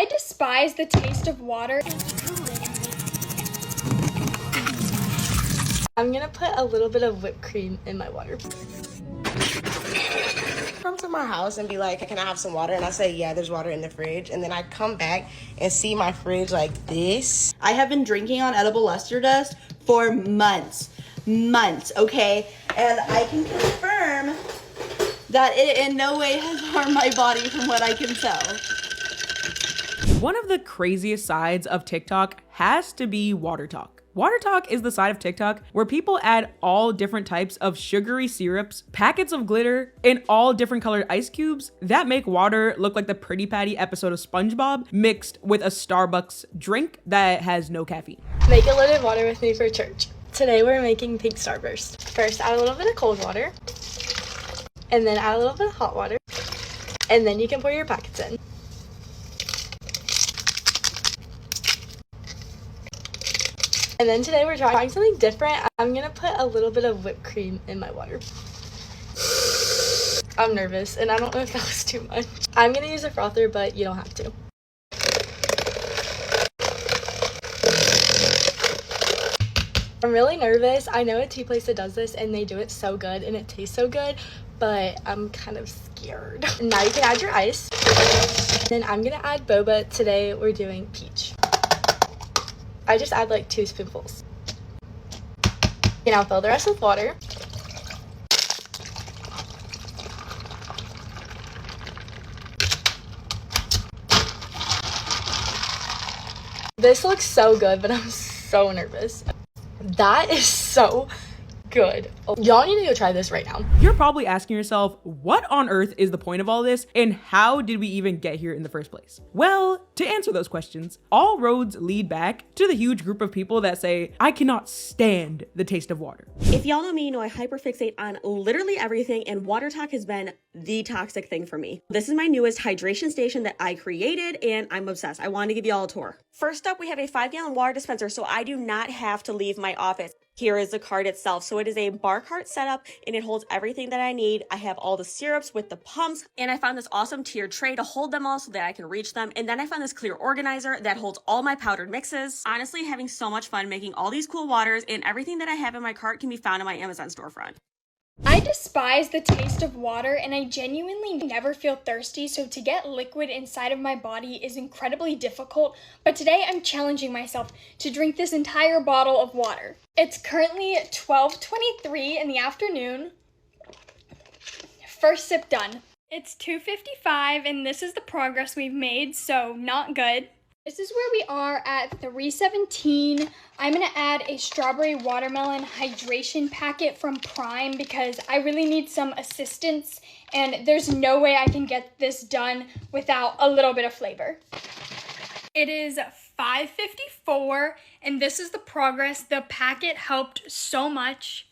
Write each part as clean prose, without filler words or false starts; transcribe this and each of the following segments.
I despise the taste of water. I'm gonna put a little bit of whipped cream in my water. Come to my house and be like, can I have some water? And I say, yeah, there's water in the fridge. And then I come back and see my fridge like this. I have been drinking on edible luster dust for months, okay? And I can confirm that it in no way has harmed my body from what I can tell. One of the craziest sides of TikTok has to be WaterTok. WaterTok is the side of TikTok where people add all different types of sugary syrups, packets of glitter, and all different colored ice cubes that make water look like the Pretty Patty episode of SpongeBob mixed with a Starbucks drink that has no caffeine. Make a loaded water with me for church. Today we're making pink starburst. First, add a little bit of cold water, and then add a little bit of hot water, and then you can pour your packets in. And then today we're trying something different. I'm gonna put a little bit of whipped cream in my water. I'm nervous and I don't know if that was too much. I'm gonna use a frother, but you don't have to. I'm really nervous. I know a tea place that does this and they do it so good and it tastes so good, but I'm kind of scared. Now you can add your ice. Then I'm gonna add boba. Today we're doing peach. I just add like 2 spoonfuls. You now fill the rest with water. This looks so good, but I'm so nervous. That is so good. Y'all need to go try this right now. You're probably asking yourself, what on earth is the point of all this and how did we even get here in the first place? Well, to answer those questions, all roads lead back to the huge group of people that say, I cannot stand the taste of water. If y'all know me, you know I hyperfixate on literally everything, and WaterTok has been the toxic thing for me. This is my newest hydration station that I created and I'm obsessed. I want to give y'all a tour. First up, we have a 5-gallon water dispenser, so I do not have to leave my office. Here is the cart itself. So it is a bar cart setup and it holds everything that I need. I have all the syrups with the pumps, and I found this awesome tiered tray to hold them all so that I can reach them. And then I found this clear organizer that holds all my powdered mixes. Honestly, having so much fun making all these cool waters, and everything that I have in my cart can be found in my Amazon storefront. I despise the taste of water and I genuinely never feel thirsty, so to get liquid inside of my body is incredibly difficult, but today I'm challenging myself to drink this entire bottle of water. It's currently 12:23 in the afternoon. First sip done. It's 2:55 and this is the progress we've made, so not good. This is where we are at 3:17. I'm gonna add a strawberry watermelon hydration packet from Prime because I really need some assistance and there's no way I can get this done without a little bit of flavor. It is 5:54 and this is the progress. The packet helped so much.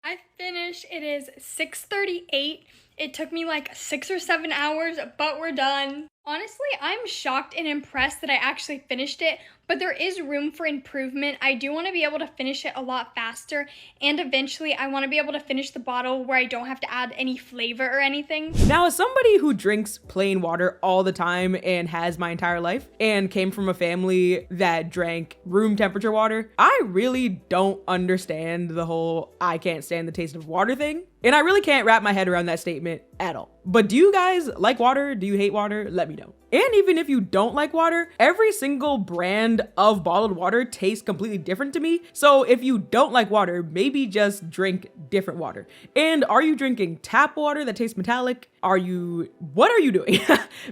I finished. It is 6:38. It took me like 6 or 7 hours, but we're done. Honestly, I'm shocked and impressed that I actually finished it, but there is room for improvement. I do want to be able to finish it a lot faster, and eventually I want to be able to finish the bottle where I don't have to add any flavor or anything. Now, as somebody who drinks plain water all the time and has my entire life and came from a family that drank room temperature water, I really don't understand the whole I can't stand the taste of water thing. And I really can't wrap my head around that statement at all. But do you guys like water? Do you hate water? Let me know. And even if you don't like water, every single brand of bottled water tastes completely different to me. So if you don't like water, maybe just drink different water. And are you drinking tap water that tastes metallic? What are you doing?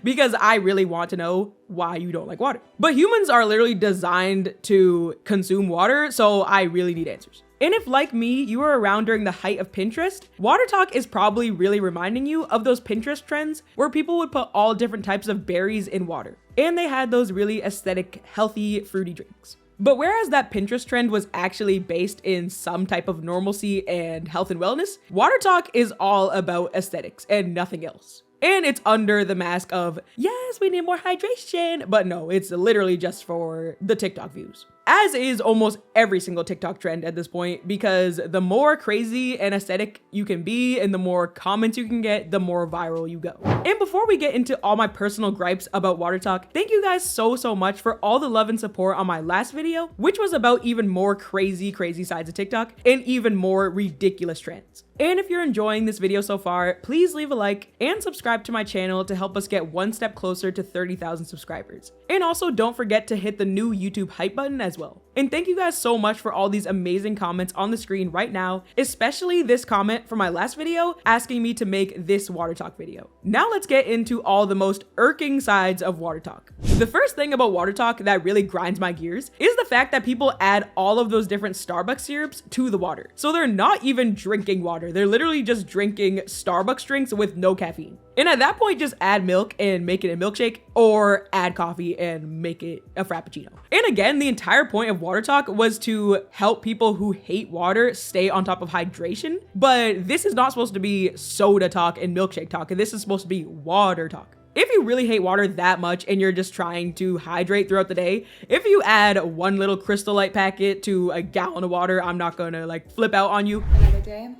Because I really want to know why you don't like water. But humans are literally designed to consume water, so I really need answers. And if, like me, you were around during the height of Pinterest, WaterTok is probably really reminding you of those Pinterest trends where people would put all different types of berries in water. And they had those really aesthetic, healthy, fruity drinks. But whereas that Pinterest trend was actually based in some type of normalcy and health and wellness, WaterTok is all about aesthetics and nothing else. And it's under the mask of, yes, we need more hydration. But no, it's literally just for the TikTok views. as is almost every single TikTok trend at this point, because the more crazy and aesthetic you can be and the more comments you can get, the more viral you go. And before we get into all my personal gripes about WaterTok, thank you guys so much for all the love and support on my last video, which was about even more crazy sides of TikTok and even more ridiculous trends. And if you're enjoying this video so far, please leave a like and subscribe to my channel to help us get one step closer to 30,000 subscribers. And also don't forget to hit the new YouTube hype button as well. And thank you guys so much for all these amazing comments on the screen right now, especially this comment from my last video asking me to make this WaterTok video. Now let's get into all the most irking sides of WaterTok. The first thing about WaterTok that really grinds my gears is the fact that people add all of those different Starbucks syrups to the water. So they're not even drinking water. They're literally just drinking Starbucks drinks with no caffeine. And at that point, just add milk and make it a milkshake, or add coffee and make it a frappuccino. And again, the entire point of WaterTok was to help people who hate water stay on top of hydration. But this is not supposed to be soda talk and milkshake talk. This is supposed to be water talk. If you really hate water that much and you're just trying to hydrate throughout the day, if you add one little Crystal Light packet to a gallon of water, I'm not gonna like flip out on you. Another day,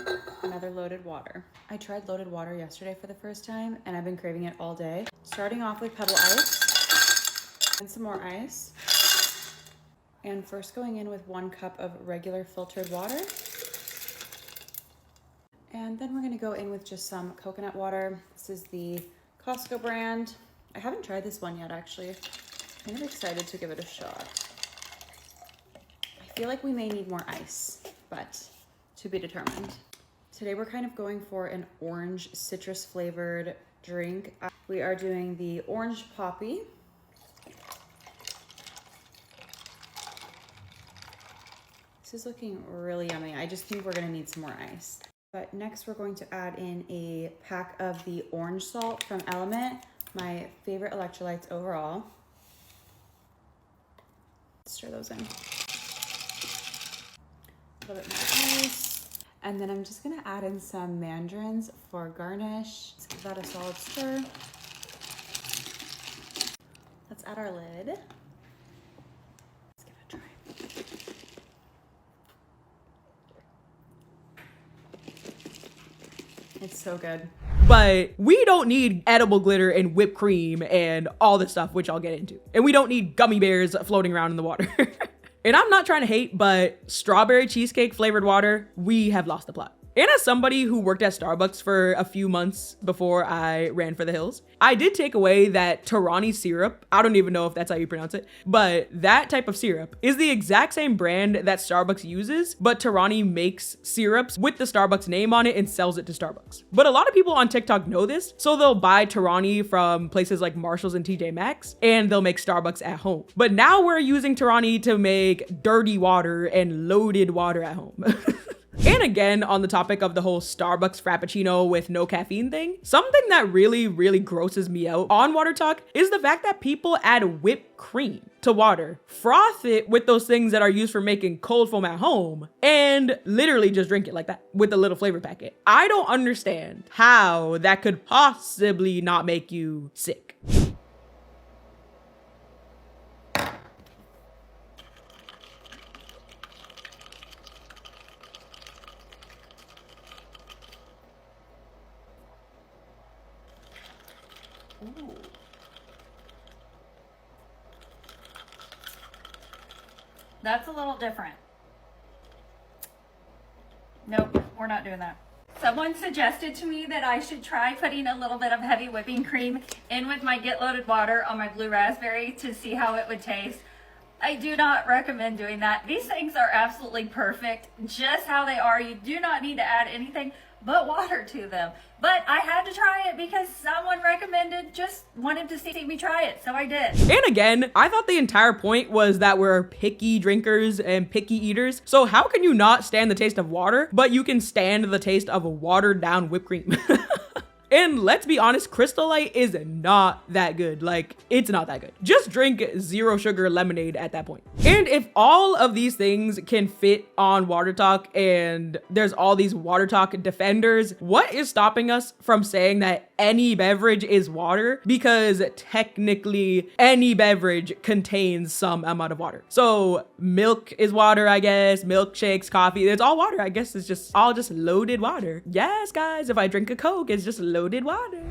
another loaded water. I tried loaded water yesterday for the first time and I've been craving it all day. Starting off with pebble ice and some more ice. And first going in with 1 cup of regular filtered water. And then we're gonna go in with just some coconut water. This is the Costco brand. I haven't tried this one yet, actually. I'm kind of excited to give it a shot. I feel like we may need more ice, but to be determined. Today we're kind of going for an orange citrus flavored drink. We are doing the orange poppy. This is looking really yummy. I just think we're gonna need some more ice. But next we're going to add in a pack of the orange salt from Element, my favorite electrolytes overall. Stir those in. A little bit more ice. And then I'm just gonna add in some mandarins for garnish. Let's give that a solid stir. Let's add our lid. Let's give it a try. It's so good. But we don't need edible glitter and whipped cream and all this stuff, which I'll get into. And we don't need gummy bears floating around in the water. And I'm not trying to hate, but strawberry cheesecake flavored water, we have lost the plot. And as somebody who worked at Starbucks for a few months before I ran for the hills, I did take away that Tarani syrup. I don't even know if that's how you pronounce it, but that type of syrup is the exact same brand that Starbucks uses, but Tarani makes syrups with the Starbucks name on it and sells it to Starbucks. But a lot of people on TikTok know this, so they'll buy Tarani from places like Marshalls and TJ Maxx, and they'll make Starbucks at home. But now we're using Tarani to make dirty water and loaded water at home. And again, on the topic of the whole Starbucks Frappuccino with no caffeine thing, something that really grosses me out on WaterTok is the fact that people add whipped cream to water, froth it with those things that are used for making cold foam at home, and literally just drink it like that with a little flavor packet. I don't understand how that could possibly not make you sick. Ooh. That's a little different. Nope, we're not doing that. Someone suggested to me that I should try putting a little bit of heavy whipping cream in with my Get Loaded water on my blue raspberry to see how it would taste. I do not recommend doing that. These things are absolutely perfect, just how they are. You do not need to add anything but water to them. But I had to try it because someone recommended, just wanted to see me try it, so I did. And again, I thought the entire point was that we're picky drinkers and picky eaters. So how can you not stand the taste of water, but you can stand the taste of a watered down whipped cream? And let's be honest, Crystal Light is not that good. Like, it's not that good. Just drink zero sugar lemonade at that point. And if all of these things can fit on WaterTok and there's all these WaterTok defenders, what is stopping us from saying that any beverage is water? Because technically any beverage contains some amount of water. So milk is water, I guess. Milkshakes, coffee, it's all water. I guess it's just all just loaded water. Yes, guys, if I drink a Coke, it's just loaded water.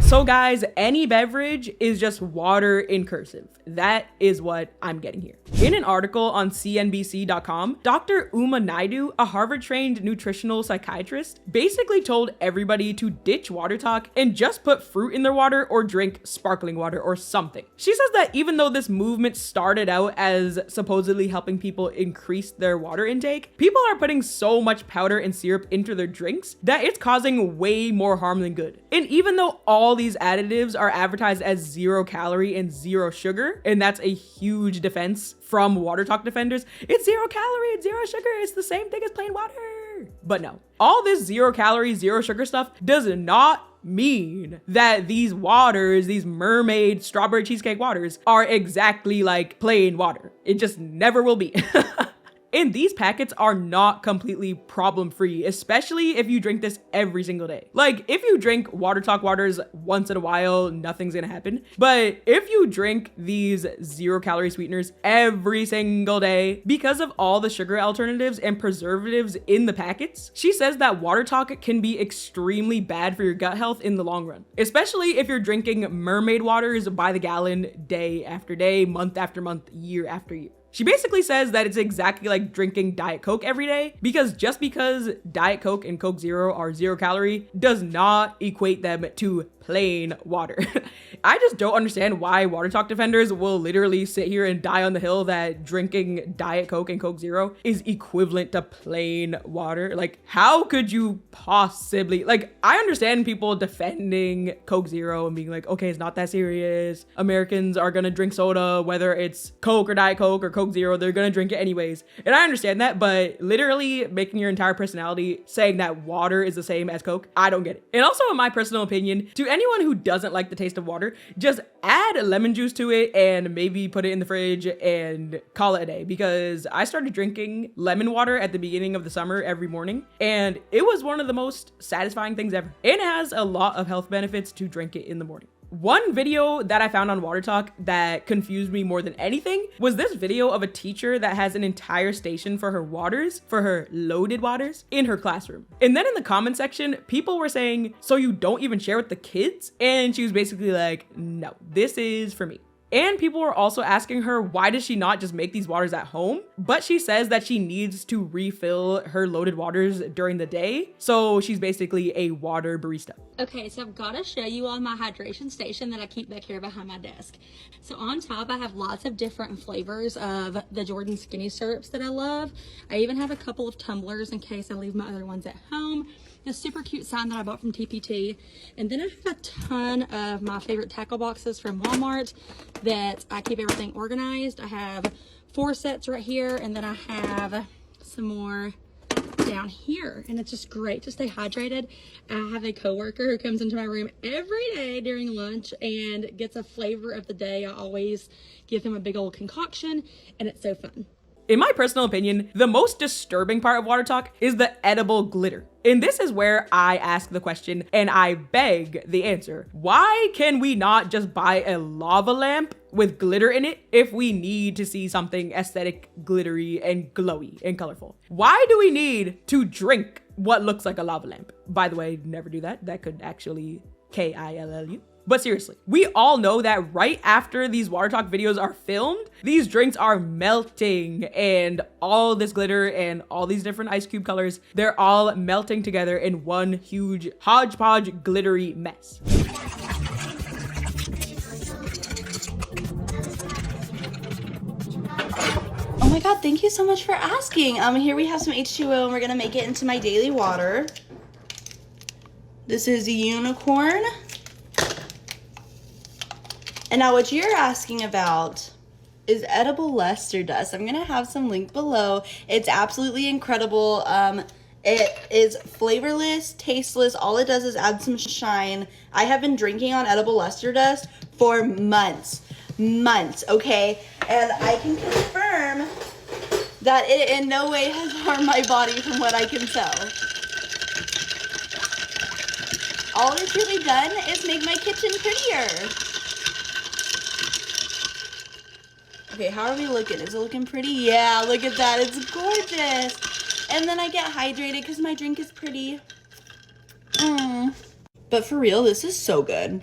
So guys, any beverage is just water in cursive. That is what I'm getting here. In an article on CNBC.com, Dr. Uma Naidu, a Harvard-trained nutritional psychiatrist, basically told everybody to ditch WaterTok and just put fruit in their water or drink sparkling water or something. She says that even though this movement started out as supposedly helping people increase their water intake, people are putting so much powder and syrup into their drinks that it's causing way more harm than good. And even though all these additives are advertised as 0 calorie and 0 sugar, and that's a huge defense from WaterTok defenders, it's 0 calorie and 0 sugar, it's the same thing as plain water. But no, all this 0 calorie, 0 sugar stuff does not mean that these waters, these mermaid strawberry cheesecake waters, are exactly like plain water. It just never will be. And these packets are not completely problem-free, especially if you drink this every single day. Like, if you drink WaterTok waters once in a while, nothing's gonna happen. But if you drink these 0 calorie sweeteners every single day, because of all the sugar alternatives and preservatives in the packets, she says that WaterTok can be extremely bad for your gut health in the long run, especially if you're drinking mermaid waters by the gallon day after day, month after month, year after year. She basically says that it's exactly like drinking Diet Coke every day, because just because Diet Coke and Coke Zero are 0 calorie does not equate them to plain water. I just don't understand why WaterTok defenders will literally sit here and die on the hill that drinking Diet Coke and Coke Zero is equivalent to plain water. Like, how could you possibly, like, I understand people defending Coke Zero and being like, okay, it's not that serious. Americans are gonna drink soda, whether it's Coke or Diet Coke or Coke Zero, they're gonna drink it anyways. And I understand that, but literally making your entire personality saying that water is the same as Coke, I don't get it. And also, in my personal opinion, to anyone who doesn't like the taste of water, just add lemon juice to it and maybe put it in the fridge and call it a day, because I started drinking lemon water at the beginning of the summer every morning, and it was one of the most satisfying things ever. And it has a lot of health benefits to drink it in the morning. One video that I found on WaterTok that confused me more than anything was this video of a teacher that has an entire station for her waters, for her loaded waters, in her classroom. And then in the comment section, people were saying, so you don't even share with the kids? And she was basically like, no, this is for me. And people were also asking her, why does she not just make these waters at home? But she says that she needs to refill her loaded waters during the day. So she's basically a water barista. Okay, so I've got to show you all my hydration station that I keep back here behind my desk. So on top, I have lots of different flavors of the Jordan Skinny syrups that I love. I even have a couple of tumblers in case I leave my other ones at home. A super cute sign that I bought from TPT. And then I have a ton of my favorite tackle boxes from Walmart that I keep everything organized. I have 4 sets right here, and then I have some more down here, and it's just great to stay hydrated. I have a coworker who comes into my room every day during lunch and gets a flavor of the day. I always give him a big old concoction, and it's so fun. In my personal opinion, the most disturbing part of WaterTok is the edible glitter. And this is where I ask the question and I beg the answer. Why can we not just buy a lava lamp with glitter in it if we need to see something aesthetic, glittery, and glowy and colorful? Why do we need to drink what looks like a lava lamp? By the way, never do that. That could actually kill you. But seriously, we all know that right after these WaterTok videos are filmed, these drinks are melting, and all this glitter and all these different ice cube colors, they're all melting together in one huge hodgepodge glittery mess. my God, thank you so much for asking. Here we have some H2O and we're gonna make it into my daily water. This is a unicorn. And now what you're asking about is edible luster dust. I'm gonna have some link below. It's absolutely incredible. It is flavorless, tasteless. All it does is add some shine. I have been drinking on edible luster dust for months, okay? And I can confirm that it in no way has harmed my body from what I can tell. All it's really done is make my kitchen prettier. Okay, how are we looking? Is it looking pretty? Yeah, look at that. It's gorgeous. And then I get hydrated because my drink is pretty. But for real, this is so good.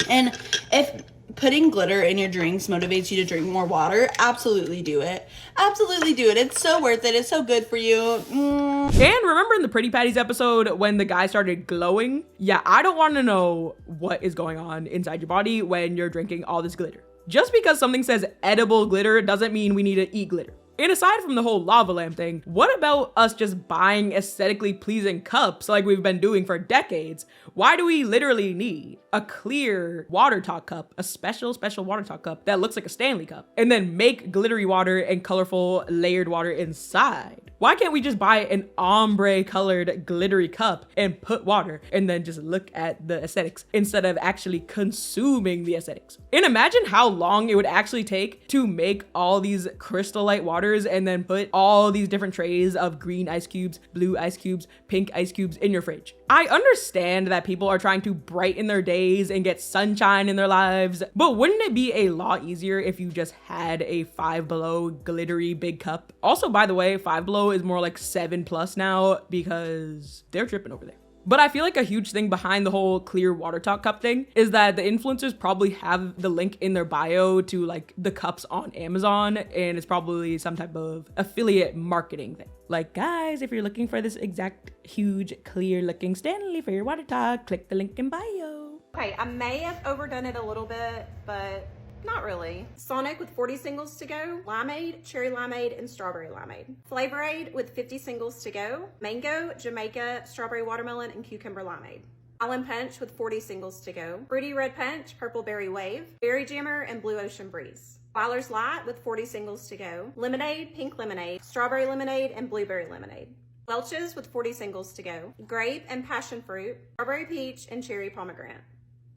And if putting glitter in your drinks motivates you to drink more water, absolutely do it. Absolutely do it. It's so worth it. It's so good for you. And remember in the Pretty Patties episode when the guy started glowing? Yeah, I don't want to know what is going on inside your body when you're drinking all this glitter. Just because something says edible glitter doesn't mean we need to eat glitter. And aside from the whole lava lamp thing, what about us just buying aesthetically pleasing cups like we've been doing for decades? Why do we literally need a clear WaterTok cup, a special WaterTok cup that looks like a Stanley cup, and then make glittery water and colorful layered water inside? Why can't we just buy an ombre colored glittery cup and put water and then just look at the aesthetics instead of actually consuming the aesthetics? And imagine how long it would actually take to make all these crystal light waters and then put all these different trays of green ice cubes, blue ice cubes, pink ice cubes in your fridge. I understand that people are trying to brighten their days and get sunshine in their lives, but wouldn't it be a lot easier if you just had a Five Below glittery big cup? Also, by the way, Five Below is more like 7+ now because they're tripping over there. But I feel like a huge thing behind the whole clear WaterTok cup thing is that the influencers probably have the link in their bio to like the cups on Amazon, and it's probably some type of affiliate marketing thing. Like, guys, if you're looking for this exact huge clear looking Stanley for your WaterTok, click the link in bio. Okay, I may have overdone it a little bit, but not really. Sonic with 40 singles to go. Limeade, cherry limeade, and strawberry limeade. Flavorade with 50 singles to go. Mango, Jamaica, strawberry watermelon, and cucumber limeade. Island Punch with 40 singles to go. Fruity Red Punch, Purple Berry Wave. Berry Jammer, and Blue Ocean Breeze. Weiler's Light with 40 singles to go. Lemonade, Pink Lemonade, Strawberry Lemonade, and Blueberry Lemonade. Welch's with 40 singles to go. Grape and Passion Fruit, Strawberry Peach, and Cherry Pomegranate.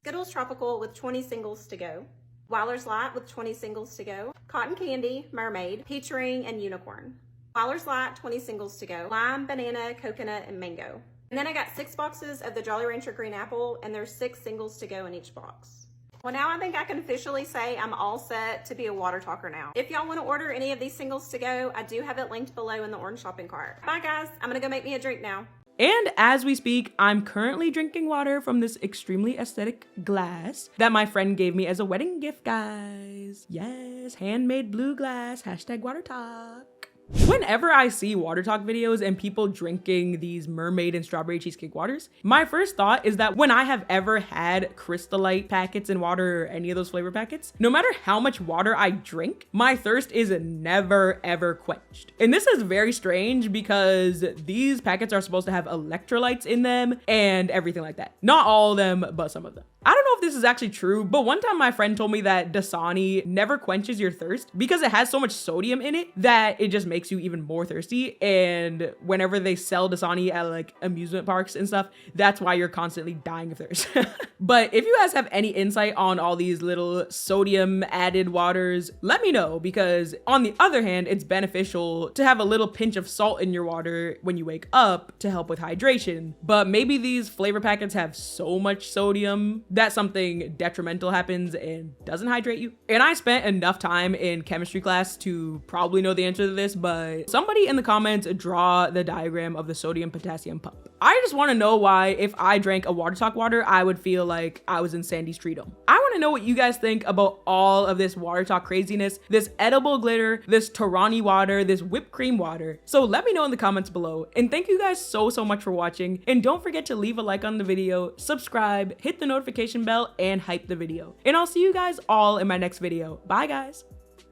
Skittles Tropical with 20 singles to go. Weiler's Light with 20 singles to go. Cotton Candy, Mermaid, Peach Ring, and Unicorn. Weiler's Light, 20 singles to go. Lime, banana, coconut, and mango. And then I got 6 boxes of the Jolly Rancher Green Apple, and there's 6 singles to go in each box. Well, now I think I can officially say I'm all set to be a water talker now. If y'all want to order any of these singles to go, I do have it linked below in the orange shopping cart. Bye guys, I'm gonna go make me a drink now. And as we speak, I'm currently drinking water from this extremely aesthetic glass that my friend gave me as a wedding gift, guys. Yes, handmade blue glass, #WaterTok. Whenever I see WaterTok videos and people drinking these mermaid and strawberry cheesecake waters, my first thought is that when I have ever had Crystal Light packets in water or any of those flavor packets, no matter how much water I drink, my thirst is never ever quenched. And this is very strange because these packets are supposed to have electrolytes in them and everything like that. Not all of them, but some of them. I don't know if this is actually true, but one time my friend told me that Dasani never quenches your thirst because it has so much sodium in it that it just makes you even more thirsty. And whenever they sell Dasani at like amusement parks and stuff, that's why you're constantly dying of thirst. But if you guys have any insight on all these little sodium added waters, let me know, because on the other hand, it's beneficial to have a little pinch of salt in your water when you wake up to help with hydration. But maybe these flavor packets have so much sodium that something detrimental happens and doesn't hydrate you. And I spent enough time in chemistry class to probably know the answer to this, but somebody in the comments draw the diagram of the sodium potassium pump. I just want to know why if I drank a WaterTok water, I would feel like I was in Sandy's Tree Dome. I want to know what you guys think about all of this WaterTok craziness, this edible glitter, this Torani water, this whipped cream water. So let me know in the comments below. And thank you guys so much for watching. And don't forget to leave a like on the video, subscribe, hit the notification bell, and hype the video. And I'll see you guys all in my next video. Bye guys.